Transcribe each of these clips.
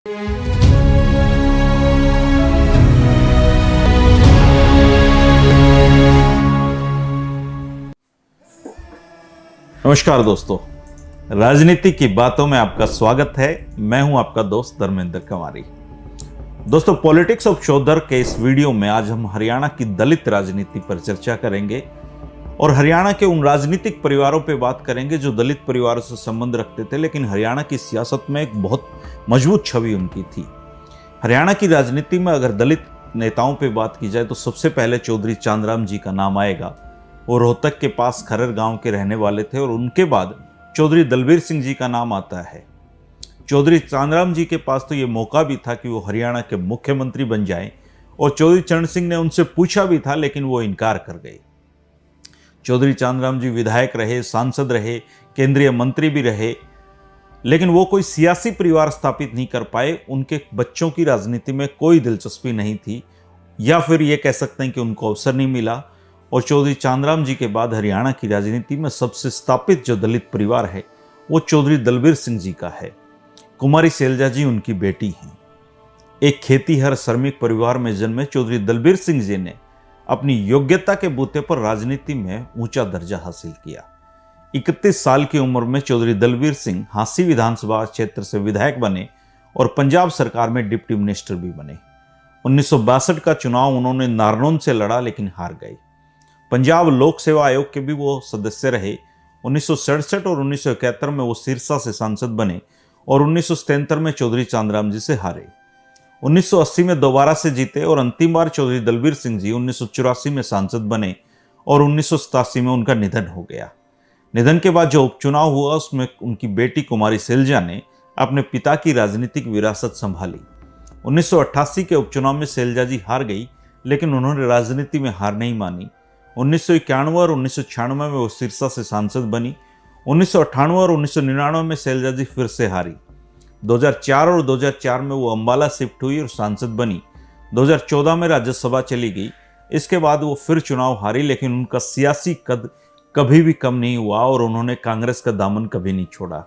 नमस्कार दोस्तों, राजनीति की बातों में आपका स्वागत है। मैं हूं आपका दोस्त धर्मेंद्र कंवारी। दोस्तों, पॉलिटिक्स ऑफ चौधर के इस वीडियो में आज हम हरियाणा की दलित राजनीति पर चर्चा करेंगे और हरियाणा के उन राजनीतिक परिवारों पर बात करेंगे जो दलित परिवारों से संबंध रखते थे, लेकिन हरियाणा की सियासत में एक बहुत मजबूत छवि उनकी थी। हरियाणा की राजनीति में अगर दलित नेताओं पर बात की जाए तो सबसे पहले चौधरी चांदराम जी का नाम आएगा। वो रोहतक के पास खरर गांव के रहने वाले थे और उनके बाद चौधरी दलबीर सिंह जी का नाम आता है। चौधरी चांदराम जी के पास तो ये मौका भी था कि वो हरियाणा के मुख्यमंत्री बन जाएं और चौधरी चरण सिंह ने उनसे पूछा भी था, लेकिन वो इनकार कर गए। चौधरी चांदराम जी विधायक रहे, सांसद रहे, केंद्रीय मंत्री भी रहे, लेकिन वो कोई सियासी परिवार स्थापित नहीं कर पाए। उनके बच्चों की राजनीति में कोई दिलचस्पी नहीं थी, या फिर ये कह सकते हैं कि उनको अवसर नहीं मिला। और चौधरी चांदराम जी के बाद हरियाणा की राजनीति में सबसे स्थापित जो दलित परिवार है वो चौधरी दलबीर सिंह जी का है। कुमारी सैलजा जी उनकी बेटी हैं। एक खेतीहर श्रमिक परिवार में जन्मे चौधरी दलबीर सिंह जी ने अपनी योग्यता के बूते पर राजनीति में ऊंचा दर्जा हासिल किया। 31 साल की उम्र में चौधरी दलबीर सिंह हांसी विधानसभा क्षेत्र से विधायक बने और पंजाब सरकार में डिप्टी मिनिस्टर भी बने। 1962 का चुनाव उन्होंने नारनौंद से लड़ा, लेकिन हार गए। पंजाब लोक सेवा आयोग के भी वो सदस्य रहे। 1967 और 1971 में वो सिरसा से सांसद बने और 1977 में चौधरी चांदराम जी से हारे। 1980 में दोबारा से जीते और अंतिम बार चौधरी दलबीर सिंह जी 1984 में सांसद बने और 1987 में उनका निधन हो गया। निधन के बाद जो उपचुनाव हुआ उसमें उनकी बेटी कुमारी सैलजा ने अपने पिता की राजनीतिक विरासत संभाली। 1988 के उपचुनाव में सैलजा जी हार गई, लेकिन उन्होंने राजनीति में हार नहीं मानी। 1991 और 1996 में वो सिरसा से सांसद बनी। 1998 और 1999 में सैलजा जी फिर से हारी। 2004 और 2004 में वो अंबाला शिफ्ट हुई और सांसद बनी। 2014 में राज्यसभा चली गई। इसके बाद वो फिर चुनाव हारी, लेकिन उनका सियासी कद कभी भी कम नहीं हुआ और उन्होंने कांग्रेस का दामन कभी नहीं छोड़ा।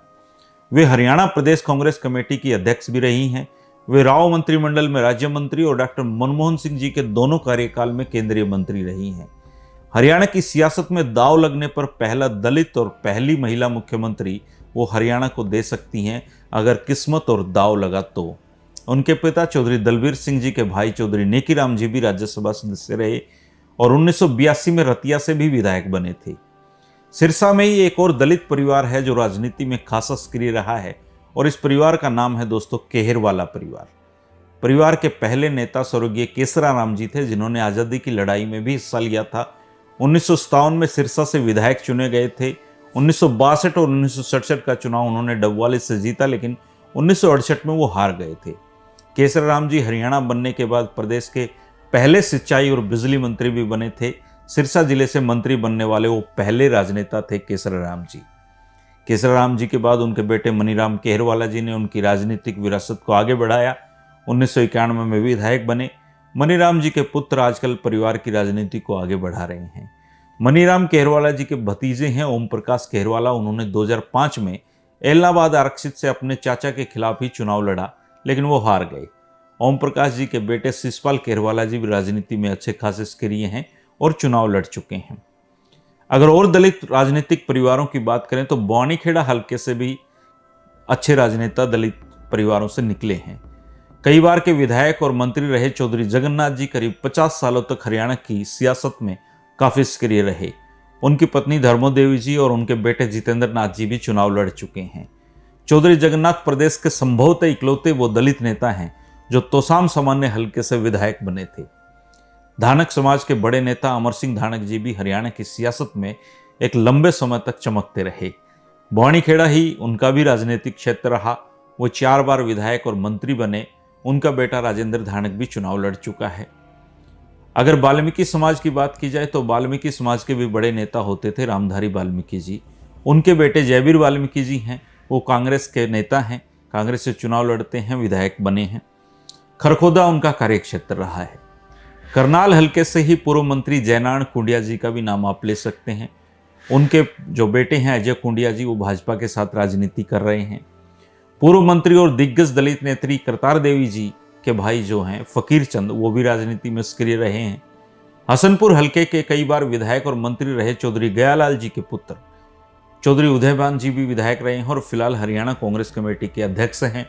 वे हरियाणा प्रदेश कांग्रेस कमेटी की अध्यक्ष भी रही हैं। वे राव मंत्रिमंडल में राज्य मंत्री और डॉक्टर मनमोहन सिंह जी के दोनों कार्यकाल में केंद्रीय मंत्री रही हैं। हरियाणा की सियासत में दांव लगने पर पहला दलित और पहली महिला मुख्यमंत्री वो हरियाणा को दे सकती हैं, अगर किस्मत और दांव लगा तो। उनके पिता चौधरी दलबीर सिंह जी के भाई चौधरी नेकीराम जी भी राज्यसभा सदस्य रहे और 1982 में रतिया से भी विधायक बने थे। सिरसा में ही एक और दलित परिवार है जो राजनीति में खासा सक्रिय रहा है और इस परिवार का नाम है दोस्तों केहरवाला परिवार। परिवार के पहले नेता स्वर्गीय केसराराम जी थे, जिन्होंने आज़ादी की लड़ाई में भी हिस्सा लिया था। 1957 में सिरसा से विधायक चुने गए थे। 1962 और 1967 का चुनाव उन्होंने डबवाली से जीता, लेकिन 1968 में वो हार गए थे। केसराराम जी हरियाणा बनने के बाद प्रदेश के पहले सिंचाई और बिजली मंत्री भी बने थे। सिरसा जिले से मंत्री बनने वाले वो पहले राजनेता थे केसराराम जी। केसराराम जी के बाद उनके बेटे मनीराम केहरवाला जी ने उनकी राजनीतिक विरासत को आगे बढ़ाया। 1991 में विधायक बने। मनीराम जी के पुत्र आजकल परिवार की राजनीति को आगे बढ़ा रहे हैं। मनीराम केहरवाला जी के भतीजे हैं ओम प्रकाश केहरवाला। उन्होंने 2005 में एलनाबाद आरक्षित से अपने चाचा के खिलाफ ही चुनाव लड़ा, लेकिन वो हार गए। ओम प्रकाश जी के बेटे शिषपाल केहरवाला जी भी राजनीति में अच्छे खासे सक्रिय हैं और चुनाव लड़ चुके हैं। अगर और दलित राजनीतिक परिवारों की बात करें तो बवानीखेड़ा हल्के से भी अच्छे राजनेता दलित परिवारों से निकले हैं। कई बार के विधायक और मंत्री रहे चौधरी जगन्नाथ जी करीब 50 सालों तक हरियाणा की सियासत में काफी सक्रिय रहे। उनकी पत्नी धर्मो देवी जी और उनके बेटे जितेंद्र नाथ जी भी चुनाव लड़ चुके हैं। चौधरी जगन्नाथ प्रदेश के संभवतः इकलौते वो दलित नेता हैं जो तोसाम सामान्य हल्के से विधायक बने थे। धानक समाज के बड़े नेता अमर सिंह धानक जी भी हरियाणा की सियासत में एक लंबे समय तक चमकते रहे। बवानीखेड़ा ही उनका भी राजनीतिक क्षेत्र रहा। वो 4 बार विधायक और मंत्री बने। उनका बेटा राजेंद्र धानक भी चुनाव लड़ चुका है। अगर वाल्मीकि समाज की बात की जाए तो वाल्मीकि समाज के भी बड़े नेता होते थे रामधारी वाल्मीकि जी। उनके बेटे जयवीर वाल्मीकि जी हैं, वो कांग्रेस के नेता हैं, कांग्रेस से चुनाव लड़ते हैं, विधायक बने हैं। खरखोदा उनका कार्यक्षेत्र रहा है। करनाल हल्के से ही पूर्व मंत्री जयनारायण कुंडिया जी का भी नाम आप ले सकते हैं। उनके जो बेटे हैं अजय कुंडिया जी, वो भाजपा के साथ राजनीति कर रहे हैं। पूर्व मंत्री और दिग्गज दलित नेत्री करतार देवी जी के भाई जो हैं फकीर चंद, वो भी राजनीति में सक्रिय रहे हैं। हसनपुर हलके के कई बार विधायक और मंत्री रहे चौधरी गयालाल जी के पुत्र चौधरी उदयभान जी भी विधायक रहे हैं और फिलहाल हरियाणा कांग्रेस कमेटी के अध्यक्ष हैं।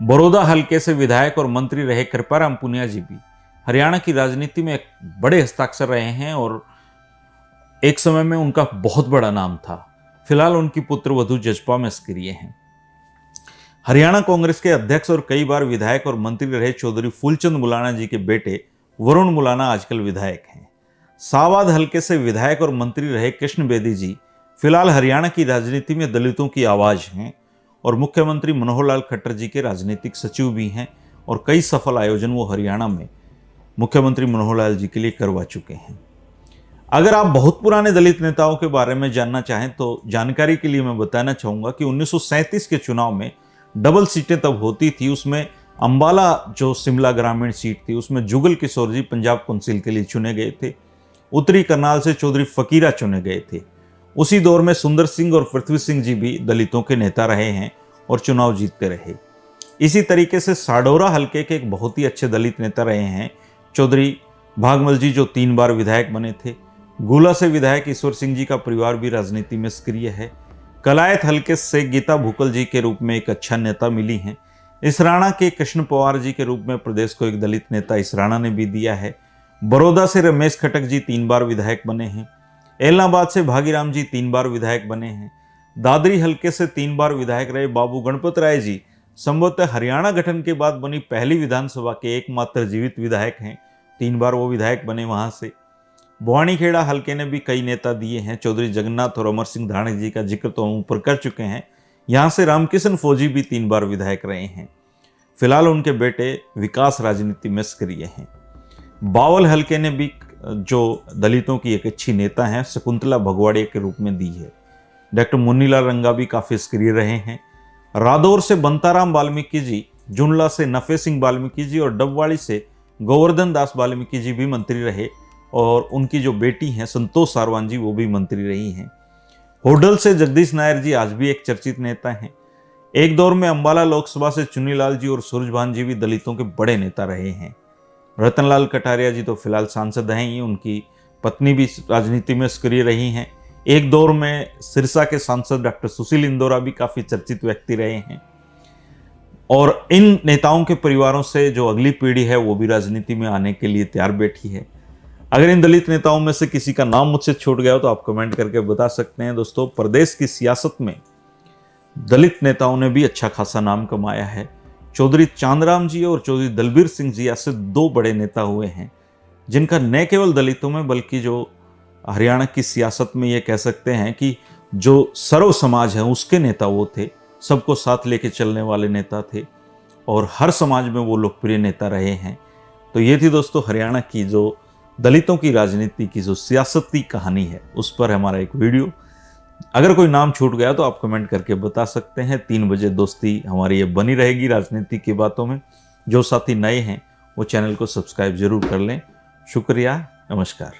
बड़ौदा हलके से विधायक और मंत्री रहे कृपाराम पुनिया जी भी हरियाणा की राजनीति में एक बड़े हस्ताक्षर रहे हैं और एक समय में उनका बहुत बड़ा नाम था। फिलहाल उनकी पुत्र वधू जजपा में सक्रिय हैं। हरियाणा कांग्रेस के अध्यक्ष और कई बार विधायक और मंत्री रहे चौधरी फूलचंद मुलाना जी के बेटे वरुण मुलाना आजकल विधायक हैं। सावाद हलके से विधायक और मंत्री रहे कृष्ण बेदी जी फिलहाल हरियाणा की राजनीति में दलितों की आवाज हैं और मुख्यमंत्री मनोहर लाल खट्टर जी के राजनीतिक सचिव भी हैं और कई सफल आयोजन वो हरियाणा में मुख्यमंत्री मनोहर लाल जी के लिए करवा चुके हैं। अगर आप बहुत पुराने दलित नेताओं के बारे में जानना चाहें तो जानकारी के लिए मैं बताना चाहूंगा कि 1937 के चुनाव में डबल सीटें तब होती थी। उसमें अंबाला जो शिमला ग्रामीण सीट थी उसमें जुगल किशोर जी पंजाब काउंसिल के लिए चुने गए थे। उत्तरी करनाल से चौधरी फकीरा चुने गए थे। उसी दौर में सुंदर सिंह और पृथ्वी सिंह जी भी दलितों के नेता रहे हैं और चुनाव जीतते रहे। इसी तरीके से साडोरा हलके के एक बहुत ही अच्छे दलित नेता रहे हैं चौधरी भागमल जी, जो 3 बार विधायक बने थे। गुला से विधायक ईश्वर सिंह जी का परिवार भी राजनीति में सक्रिय है। कलायत हलके से गीता भूकल जी के रूप में एक अच्छा नेता मिली हैं। इसराना के कृष्ण पवार जी के रूप में प्रदेश को एक दलित नेता इसराना ने भी दिया है। बड़ौदा से रमेश खटक जी 3 बार विधायक बने हैं। एलनाबाद से भागीराम जी 3 बार विधायक बने हैं। दादरी हलके से 3 बार विधायक रहे बाबू गणपत राय जी संभवतः हरियाणा गठन के बाद बनी पहली विधानसभा के एकमात्र जीवित विधायक हैं। 3 बार वो विधायक बने वहां से। बुआनीखेड़ा हलके ने भी कई नेता दिए हैं। चौधरी जगन्नाथ और अमर सिंह धाणक जी का जिक्र तो हम ऊपर कर चुके हैं। यहाँ से रामकिशन फौजी भी 3 बार विधायक रहे हैं। फिलहाल उनके बेटे विकास राजनीति में सक्रिय हैं। बावल हलके ने भी जो दलितों की एक अच्छी नेता हैं शकुंतला भगवाड़िया के रूप में दी है। डॉक्टर मुन्नीलाल रंगा भी काफी सक्रिय रहे हैं। रादौर से बंताराम वाल्मीकि जी, जुनला से नफे सिंह वाल्मीकि जी और डबवाड़ी से गोवर्धन दास वाल्मीकि जी भी मंत्री रहे और उनकी जो बेटी हैं संतोष सारवान जी वो भी मंत्री रही हैं। होडल से जगदीश नायर जी आज भी एक चर्चित नेता हैं। एक दौर में अंबाला लोकसभा से चुन्नीलाल जी और सूरजभान जी भी दलितों के बड़े नेता रहे हैं। रतनलाल कटारिया जी तो फिलहाल सांसद हैं ही, उनकी पत्नी भी राजनीति में सक्रिय रही हैं। एक दौर में सिरसा के सांसद डॉक्टर सुशील इंदौरा भी काफी चर्चित व्यक्ति रहे हैं और इन नेताओं के परिवारों से जो अगली पीढ़ी है वो भी राजनीति में आने के लिए तैयार बैठी है। अगर इन दलित नेताओं में से किसी का नाम मुझसे छूट गया हो तो आप कमेंट करके बता सकते हैं। दोस्तों, प्रदेश की सियासत में दलित नेताओं ने भी अच्छा खासा नाम कमाया है। चौधरी चांदराम जी और चौधरी दलबीर सिंह जी ऐसे 2 बड़े नेता हुए हैं जिनका न केवल दलितों में बल्कि जो हरियाणा की सियासत में ये कह सकते हैं कि जो सर्व समाज है उसके नेता वो थे। सबको साथ लेके चलने वाले नेता थे और हर समाज में वो लोकप्रिय नेता रहे हैं। तो ये थी दोस्तों हरियाणा की जो दलितों की राजनीति की जो सियासती कहानी है उस पर हमारा एक वीडियो। अगर कोई नाम छूट गया तो आप कमेंट करके बता सकते हैं। 3 बजे दोस्ती हमारी ये बनी रहेगी राजनीति की बातों में। जो साथी नए हैं वो चैनल को सब्सक्राइब जरूर कर लें। शुक्रिया, नमस्कार।